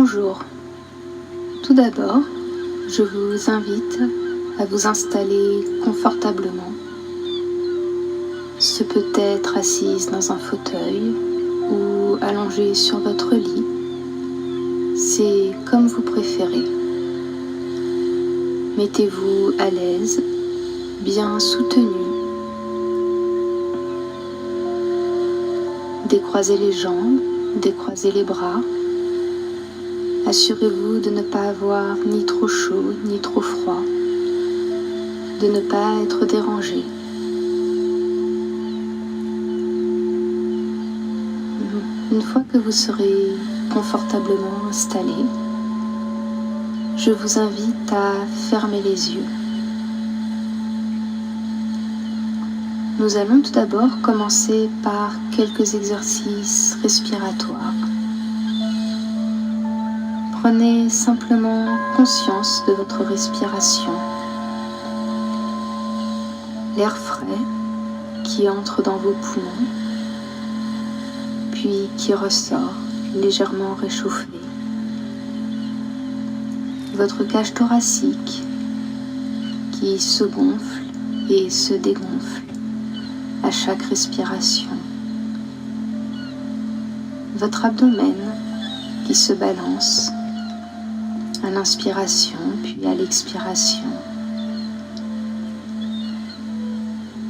Bonjour. Tout d'abord, je vous invite à vous installer confortablement. Ce peut être assise dans un fauteuil ou allongée sur votre lit. C'est comme vous préférez. Mettez-vous à l'aise, bien soutenu. Décroisez les jambes, décroisez les bras. Assurez-vous de ne pas avoir ni trop chaud ni trop froid, de ne pas être dérangé. Une fois que vous serez confortablement installé, je vous invite à fermer les yeux. Nous allons tout d'abord commencer par quelques exercices respiratoires. Prenez simplement conscience de votre respiration. L'air frais qui entre dans vos poumons, puis qui ressort légèrement réchauffé. Votre cage thoracique qui se gonfle et se dégonfle à chaque respiration. Votre abdomen qui se balance à l'inspiration puis à l'expiration.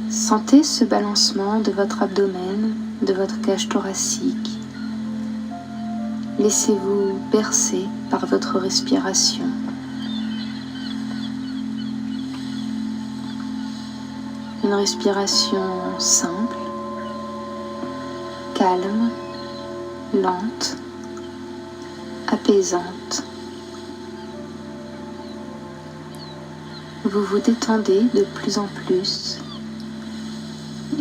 Sentez ce balancement de votre abdomen, de votre cage thoracique. Laissez-vous bercer par votre respiration. Une respiration simple, calme, lente, apaisante. Vous vous détendez de plus en plus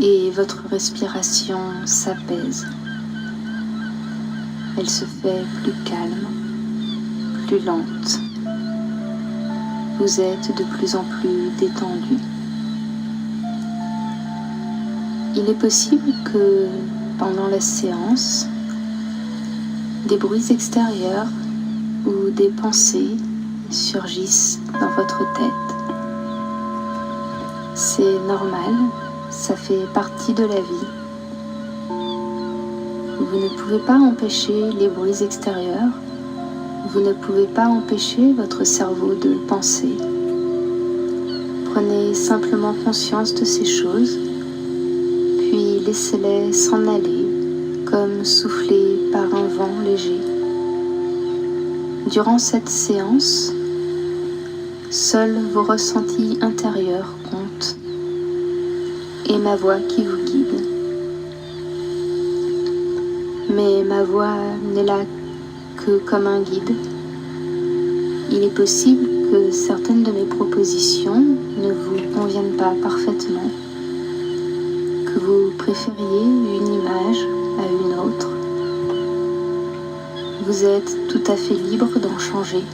et votre respiration s'apaise. Elle se fait plus calme, plus lente. Vous êtes de plus en plus détendu. Il est possible que pendant la séance, des bruits extérieurs ou des pensées surgissent dans votre tête. C'est normal, ça fait partie de la vie. Vous ne pouvez pas empêcher les bruits extérieurs, vous ne pouvez pas empêcher votre cerveau de penser. Prenez simplement conscience de ces choses, puis laissez-les s'en aller, comme soufflées par un vent léger. Durant cette séance, seuls vos ressentis intérieurs comptent et ma voix qui vous guide. Mais ma voix n'est là que comme un guide. Il est possible que certaines de mes propositions ne vous conviennent pas parfaitement, que vous préfériez une image à une autre. Vous êtes tout à fait libre d'en changer.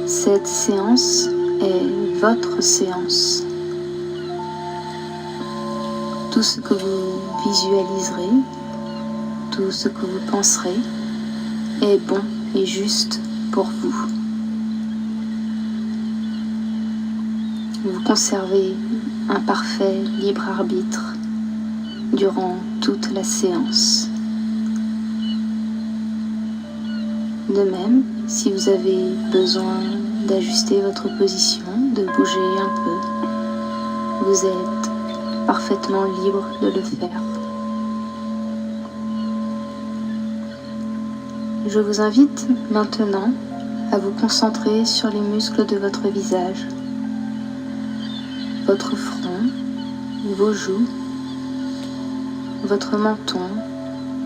Cette séance est votre séance. Tout ce que vous visualiserez, tout ce que vous penserez est bon et juste pour vous. Vous conservez un parfait libre arbitre durant toute la séance. De même, si vous avez besoin d'ajuster votre position, de bouger un peu, vous êtes parfaitement libre de le faire. Je vous invite maintenant à vous concentrer sur les muscles de votre visage, votre front, vos joues, votre menton,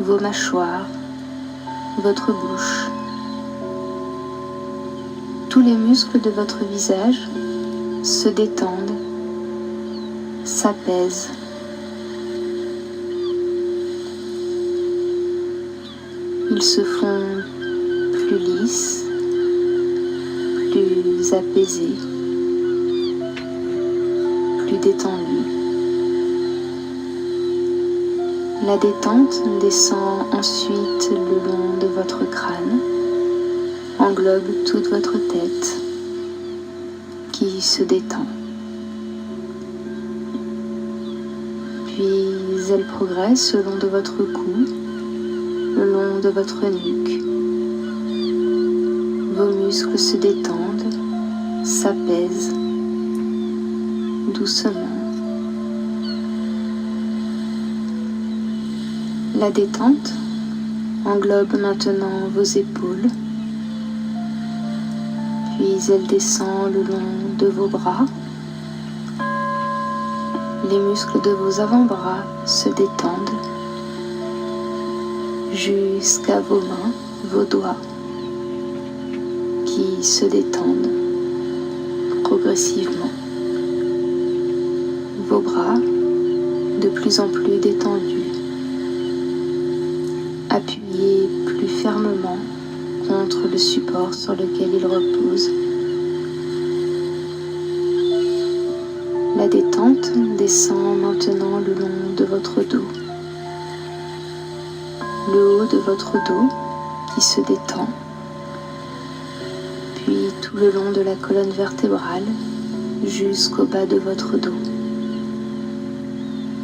vos mâchoires, votre bouche. Tous les muscles de votre visage se détendent, s'apaisent. Ils se font plus lisses, plus apaisés, plus détendus. La détente descend ensuite le long de votre crâne, englobe toute votre tête qui se détend. Puis elle progresse le long de votre cou, le long de votre nuque. Vos muscles se détendent, s'apaisent doucement. La détente englobe maintenant vos épaules, puis elle descend le long de vos bras. Les muscles de vos avant-bras se détendent jusqu'à vos mains, vos doigts qui se détendent progressivement. Vos bras de plus en plus détendus. Appuyez plus fermement contre le support sur lequel ils reposent. La détente descend maintenant le long de votre dos. Le haut de votre dos qui se détend, puis tout le long de la colonne vertébrale jusqu'au bas de votre dos.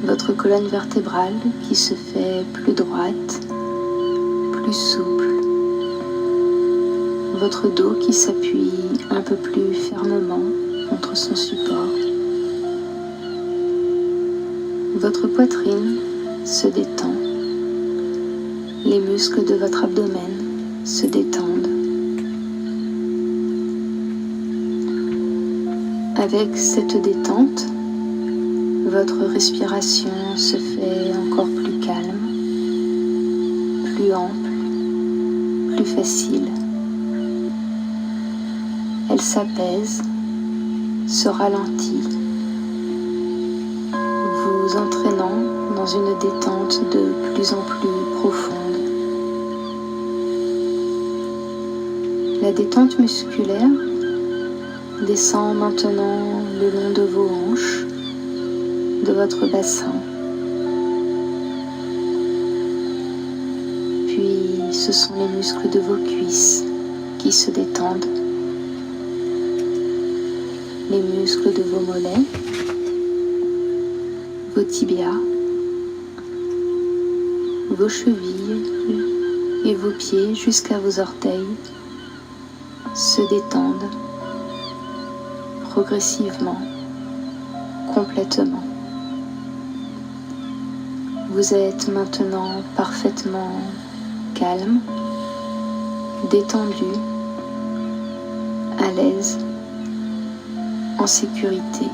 Votre colonne vertébrale qui se fait plus droite, plus souple. Votre dos qui s'appuie un peu plus fermement contre son support. Votre poitrine se détend. Les muscles de votre abdomen se détendent. Avec cette détente, votre respiration se fait encore plus calme, plus ample, plus facile. Elle s'apaise, se ralentit, vous entraînant dans une détente de plus en plus profonde. La détente musculaire descend maintenant le long de vos hanches, de votre bassin. Puis ce sont les muscles de vos cuisses qui se détendent, les muscles de vos mollets, vos tibias, vos chevilles et vos pieds jusqu'à vos orteils se détendent progressivement, complètement. Vous êtes maintenant parfaitement calme, détendu, à l'aise, en sécurité.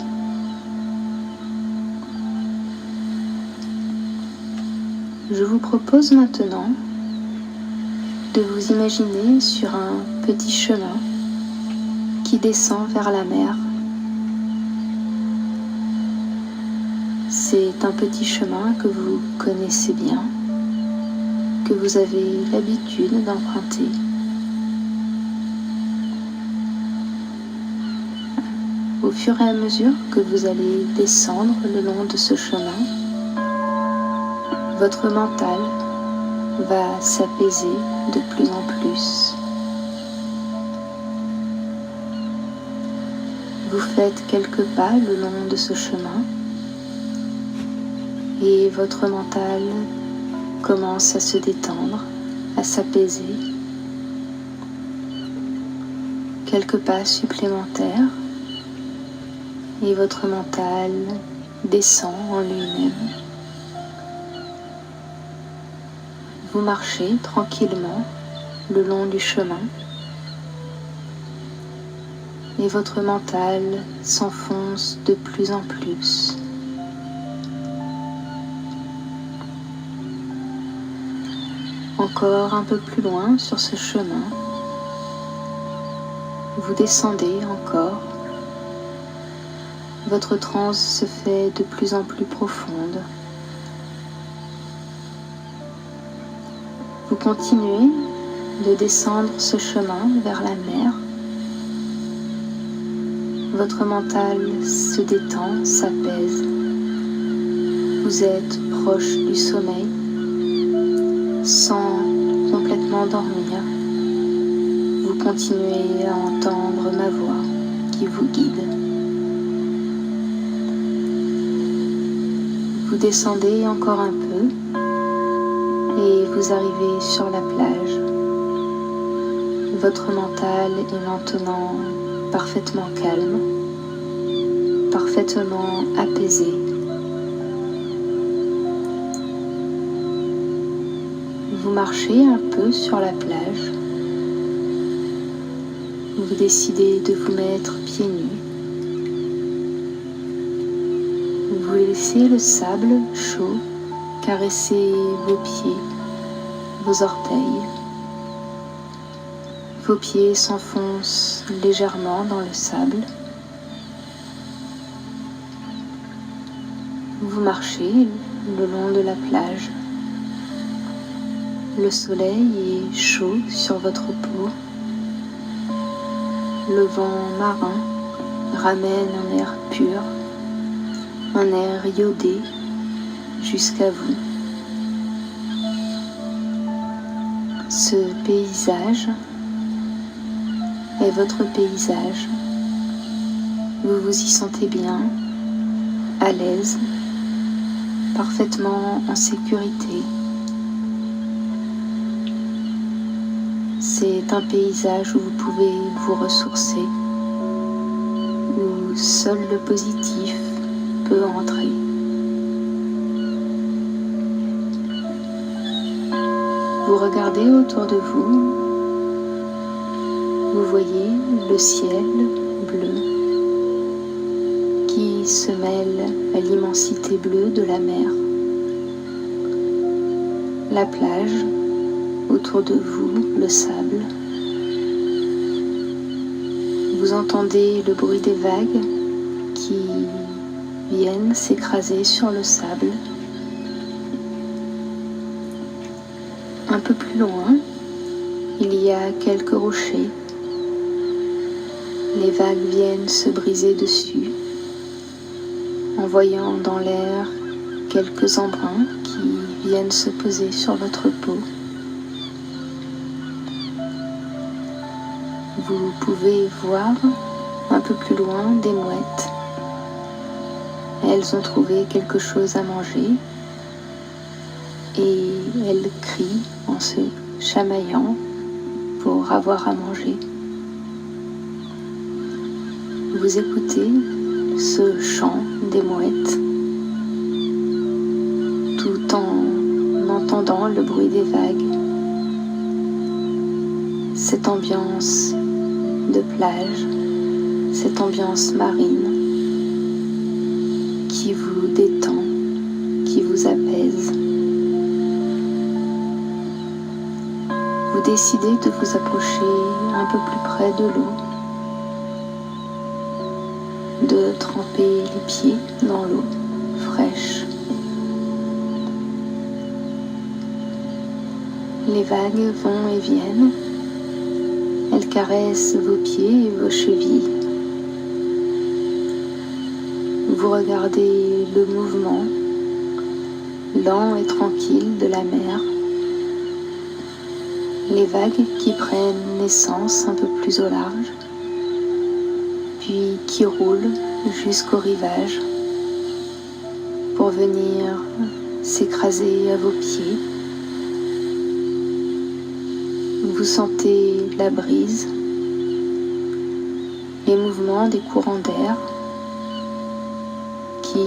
Je vous propose maintenant de vous imaginer sur un petit chemin qui descend vers la mer. C'est un petit chemin que vous connaissez bien, que vous avez l'habitude d'emprunter. Au fur et à mesure que vous allez descendre le long de ce chemin, votre mental va s'apaiser de plus en plus. Vous faites quelques pas le long de ce chemin et votre mental commence à se détendre, à s'apaiser. Quelques pas supplémentaires et votre mental descend en lui-même. Vous marchez tranquillement le long du chemin et votre mental s'enfonce de plus en plus. Encore un peu plus loin sur ce chemin, vous descendez encore. Votre transe se fait de plus en plus profonde. Vous continuez de descendre ce chemin vers la mer. Votre mental se détend, s'apaise. Vous êtes proche du sommeil, sans complètement dormir. Vous continuez à entendre ma voix qui vous guide. Vous descendez encore un peu et vous arrivez sur la plage. Votre mental est maintenant parfaitement calme, parfaitement apaisé. Vous marchez un peu sur la plage. Vous décidez de vous mettre pieds nus. Vous laissez le sable chaud caresser vos pieds, vos orteils. Vos pieds s'enfoncent légèrement dans le sable. Vous marchez le long de la plage. Le soleil est chaud sur votre peau. Le vent marin ramène un air pur, un air iodé jusqu'à vous. Ce paysage est votre paysage. Vous vous y sentez bien, à l'aise, parfaitement en sécurité. C'est un paysage où vous pouvez vous ressourcer, où seul le positif peut entrer. Vous regardez autour de vous, vous voyez le ciel bleu qui se mêle à l'immensité bleue de la mer. La plage, autour de vous, le sable. Vous entendez le bruit des vagues qui viennent s'écraser sur le sable. Un peu plus loin, il y a quelques rochers. Les vagues viennent se briser dessus, envoyant dans l'air quelques embruns qui viennent se poser sur votre peau. Vous pouvez voir un peu plus loin des mouettes. Elles ont trouvé quelque chose à manger et elles crient en se chamaillant pour avoir à manger. Vous écoutez ce chant des mouettes tout en entendant le bruit des vagues. Cette ambiance de plage, cette ambiance marine qui vous détend, qui vous apaise. Vous décidez de vous approcher un peu plus près de l'eau, de tremper les pieds dans l'eau fraîche. Les vagues vont et viennent. Elles caressent vos pieds et vos chevilles. Vous regardez le mouvement lent et tranquille de la mer. Les vagues qui prennent naissance un peu plus au large, puis qui roulent jusqu'au rivage pour venir s'écraser à vos pieds. Vous sentez la brise, les mouvements des courants d'air qui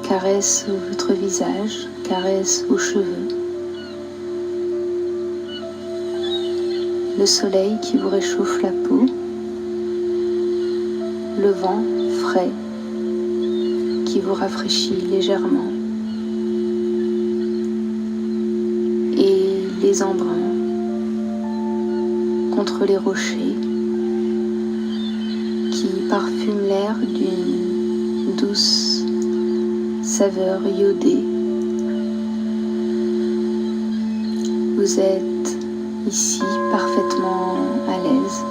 caressent votre visage, caressent vos cheveux. Le soleil qui vous réchauffe la peau, le vent frais qui vous rafraîchit légèrement et les embruns contre les rochers qui parfument l'air d'une douce saveur iodée. Vous êtes ici parfaitement à l'aise,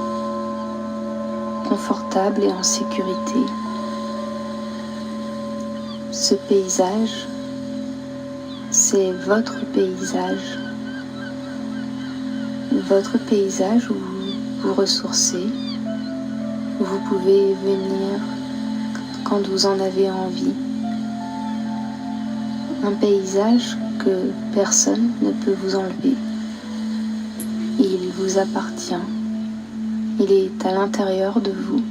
confortable et en sécurité. Ce paysage, c'est votre paysage. votre paysage où vous vous ressourcez, où vous pouvez venir quand vous en avez envie. Un paysage que personne ne peut vous enlever. Il vous appartient. Il est à l'intérieur de vous.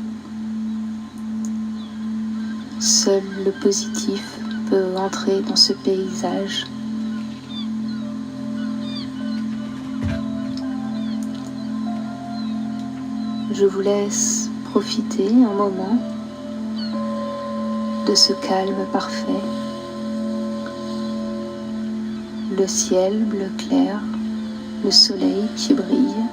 Seul le positif peut entrer dans ce paysage. Je vous laisse profiter un moment de ce calme parfait. Le ciel bleu clair, le soleil qui brille,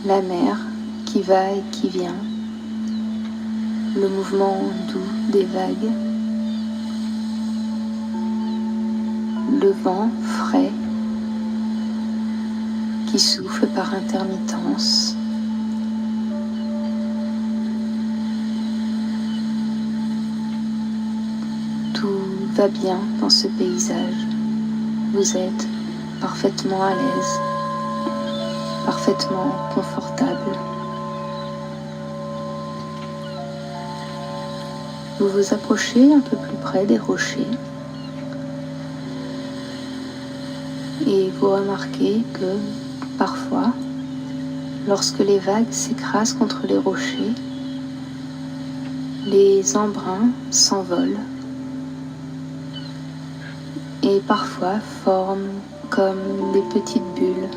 la mer qui va et qui vient, le mouvement doux des vagues, le vent frais qui souffle par intermittence. Tout va bien dans ce paysage. Vous êtes parfaitement à l'aise, parfaitement confortable. Vous vous approchez un peu plus près des rochers et vous remarquez que parfois, lorsque les vagues s'écrasent contre les rochers, les embruns s'envolent et parfois forment comme des petites bulles.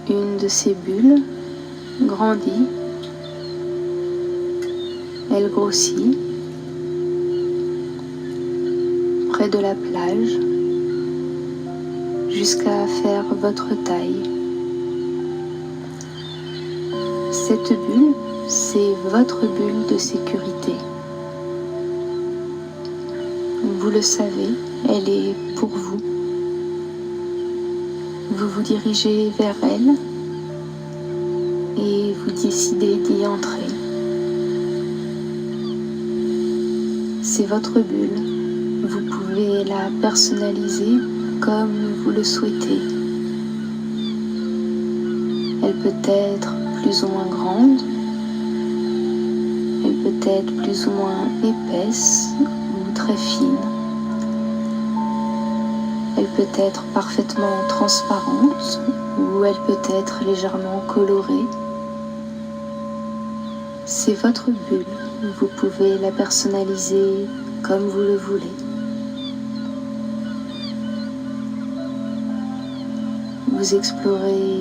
Une de ces bulles grandit, elle grossit près de la plage jusqu'à faire votre taille. Cette bulle, c'est votre bulle de sécurité. Vous le savez, elle est pour vous. Vous vous dirigez vers elle et vous décidez d'y entrer. C'est votre bulle. Vous pouvez la personnaliser comme vous le souhaitez. Elle peut être plus ou moins grande, elle peut être plus ou moins épaisse ou très fine. Elle peut être parfaitement transparente ou elle peut être légèrement colorée. C'est votre bulle. Vous pouvez la personnaliser comme vous le voulez. Vous explorez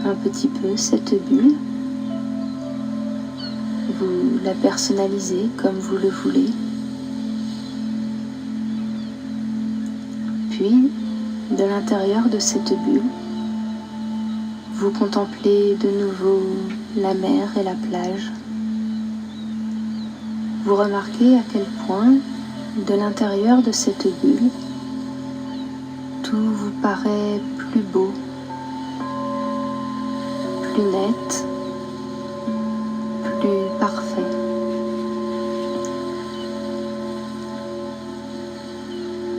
un petit peu cette bulle. Vous la personnalisez comme vous le voulez. Puis, de l'intérieur de cette bulle, vous contemplez de nouveau la mer et la plage. Vous remarquez à quel point, de l'intérieur de cette bulle, tout vous paraît plus beau, plus net, plus parfait.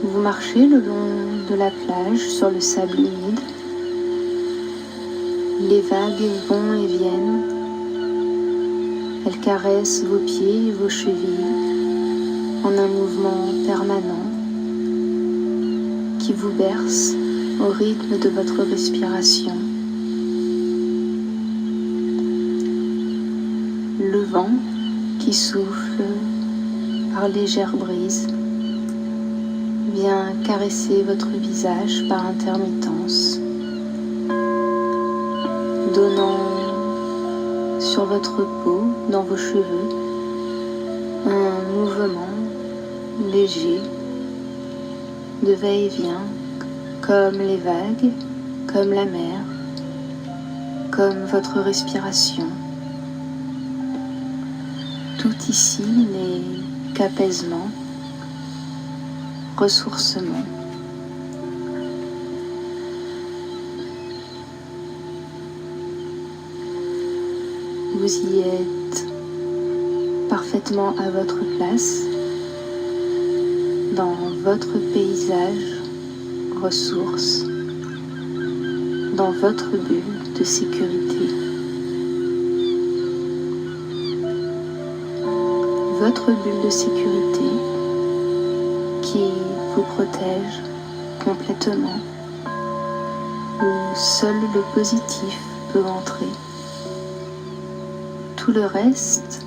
Vous marchez le long de la plage sur le sable humide. Les vagues vont et viennent. Elles caressent vos pieds et vos chevilles en un mouvement permanent qui vous berce au rythme de votre respiration. Le vent qui souffle par légères brises vient caresser votre visage par intermittence, donnant sur votre peau, dans vos cheveux, un mouvement léger de va-et-vient, comme les vagues, comme la mer, comme votre respiration. Tout ici n'est qu'apaisement, ressourcement. Vous y êtes parfaitement à votre place, dans votre paysage ressource, dans votre bulle de sécurité. Votre bulle de sécurité qui vous protège complètement, où seul le positif peut entrer. Tout le reste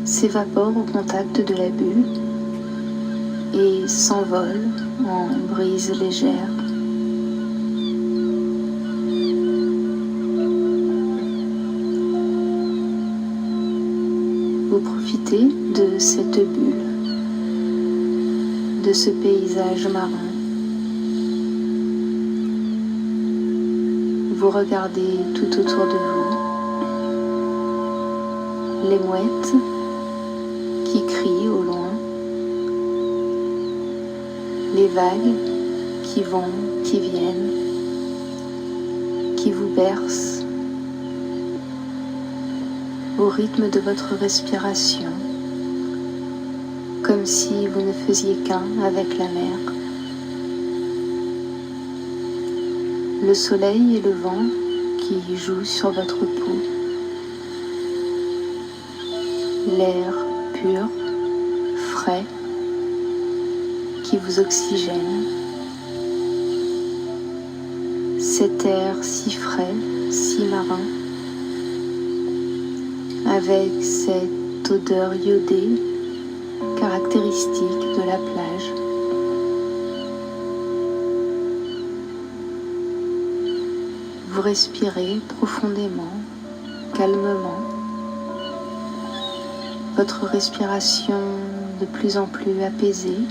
s'évapore au contact de la bulle et s'envole en brise légère. Vous profitez de cette bulle, de ce paysage marin. Vous regardez tout autour de vous les mouettes qui crient au loin, les vagues qui vont, qui viennent, qui vous bercent au rythme de votre respiration, comme si vous ne faisiez qu'un avec la mer. Le soleil et le vent qui jouent sur votre peau, l'air pur, frais, qui vous oxygène, cet air si frais, si marin, avec cette odeur iodée caractéristique de la plage. Vous respirez profondément, calmement, votre respiration de plus en plus apaisée,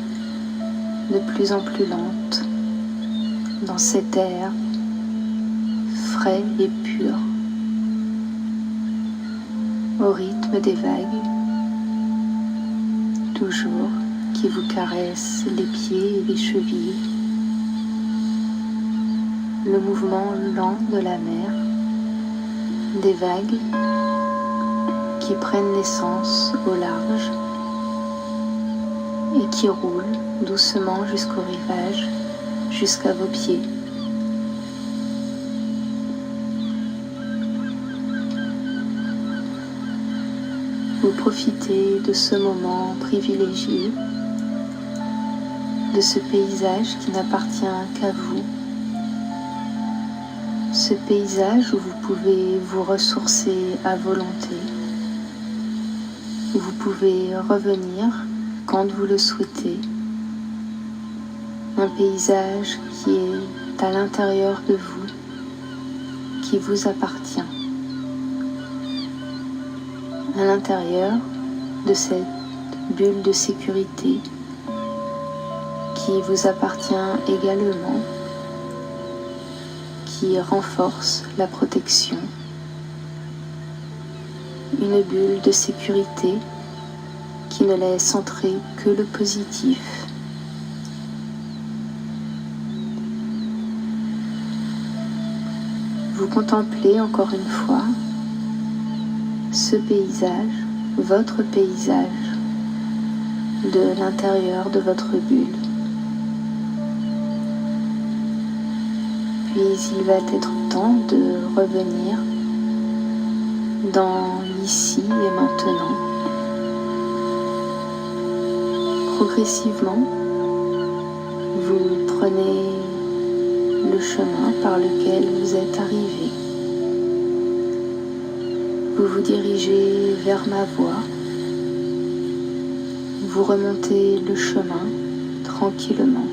de plus en plus lente, dans cet air frais et pur, au rythme des vagues, toujours qui vous caressent les pieds et les chevilles, le mouvement lent de la mer, des vagues qui prennent naissance au large et qui roulent doucement jusqu'au rivage, jusqu'à vos pieds. Vous profitez de ce moment privilégié, de ce paysage qui n'appartient qu'à vous, ce paysage où vous pouvez vous ressourcer à volonté, où vous pouvez revenir quand vous le souhaitez, un paysage qui est à l'intérieur de vous, qui vous appartient. À l'intérieur de cette bulle de sécurité qui vous appartient également, qui renforce la protection, une bulle de sécurité qui ne laisse entrer que le positif. Vous contemplez encore une fois ce paysage, votre paysage, de l'intérieur de votre bulle. Puis il va être temps de revenir dans l'ici et maintenant. Progressivement, vous prenez le chemin par lequel vous êtes arrivé. Vous vous dirigez vers ma voix. Vous remontez le chemin tranquillement,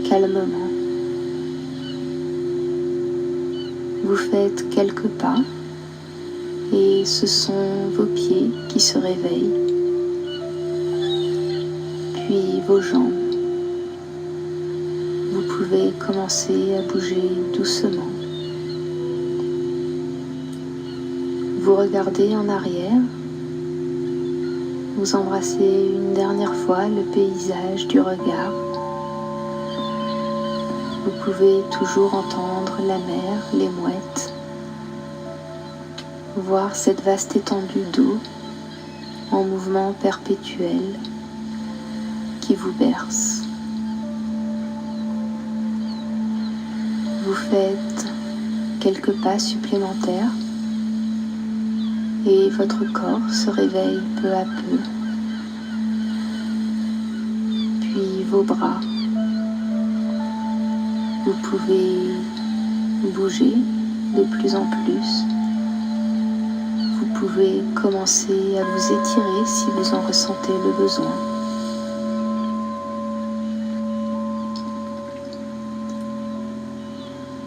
calmement. Vous faites quelques pas et ce sont vos pieds qui se réveillent, puis vos jambes. Vous pouvez commencer à bouger doucement. Vous regardez en arrière, vous embrassez une dernière fois le paysage du regard. Vous pouvez toujours entendre la mer, les mouettes, voir cette vaste étendue d'eau en mouvement perpétuel qui qui vous berce. Vous faites quelques pas supplémentaires et votre corps se réveille peu à peu. Puis vos bras. Vous pouvez bouger de plus en plus. Vous pouvez commencer à vous étirer si vous en ressentez le besoin.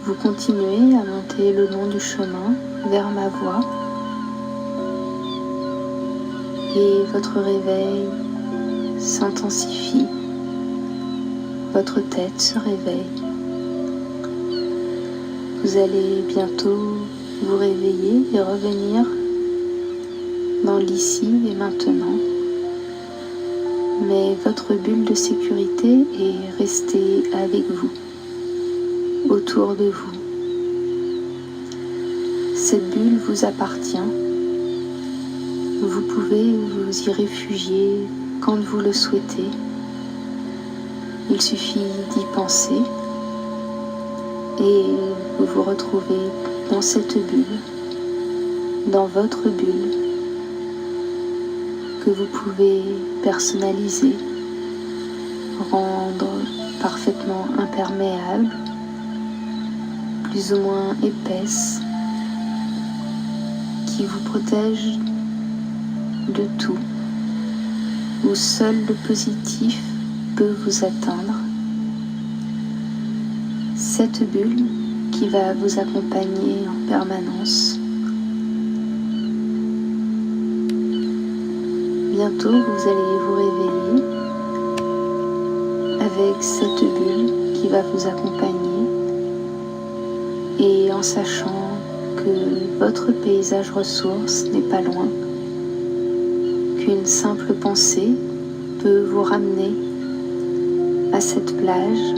Vous continuez à monter le long du chemin vers ma voix et votre réveil s'intensifie. Votre tête se réveille. Vous allez bientôt vous réveiller et revenir dans l'ici et maintenant. Mais votre bulle de sécurité est restée avec vous, autour de vous. Cette bulle vous appartient. Vous pouvez vous y réfugier quand vous le souhaitez. Il suffit d'y penser et vous vous retrouvez dans cette bulle, dans votre bulle, que vous pouvez personnaliser, rendre parfaitement imperméable, plus ou moins épaisse, qui vous protège de tout, où seul le positif peut vous atteindre. Cette bulle qui va vous accompagner en permanence. Bientôt, vous allez vous réveiller avec cette bulle qui va vous accompagner et en sachant que votre paysage ressource n'est pas loin, qu'une simple pensée peut vous ramener à cette plage,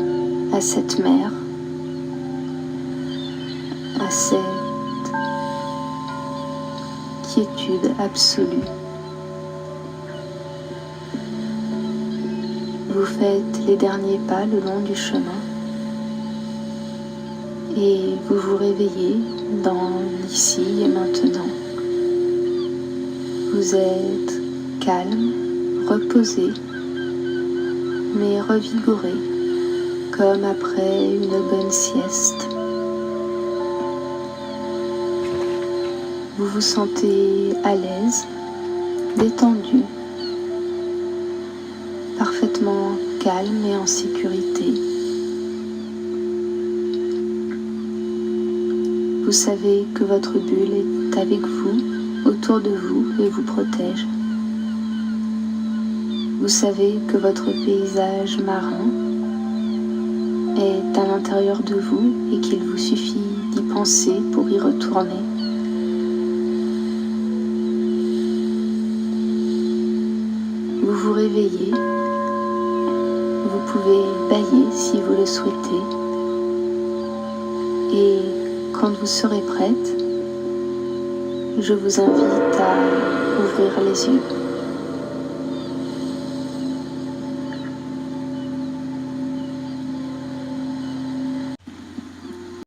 à cette mer, à cette quiétude absolue. Vous faites les derniers pas le long du chemin et vous vous réveillez dans l'ici et maintenant. Vous êtes calme, reposé, mais revigoré, comme après une bonne sieste. Vous vous sentez à l'aise, détendu, parfaitement calme et en sécurité. Vous savez que votre bulle est avec vous, autour de vous et vous protège. Vous savez que votre paysage marin est à l'intérieur de vous et qu'il vous suffit d'y penser pour y retourner. Vous vous réveillez, vous pouvez bâiller si vous le souhaitez et quand vous serez prête, je vous invite à ouvrir les yeux.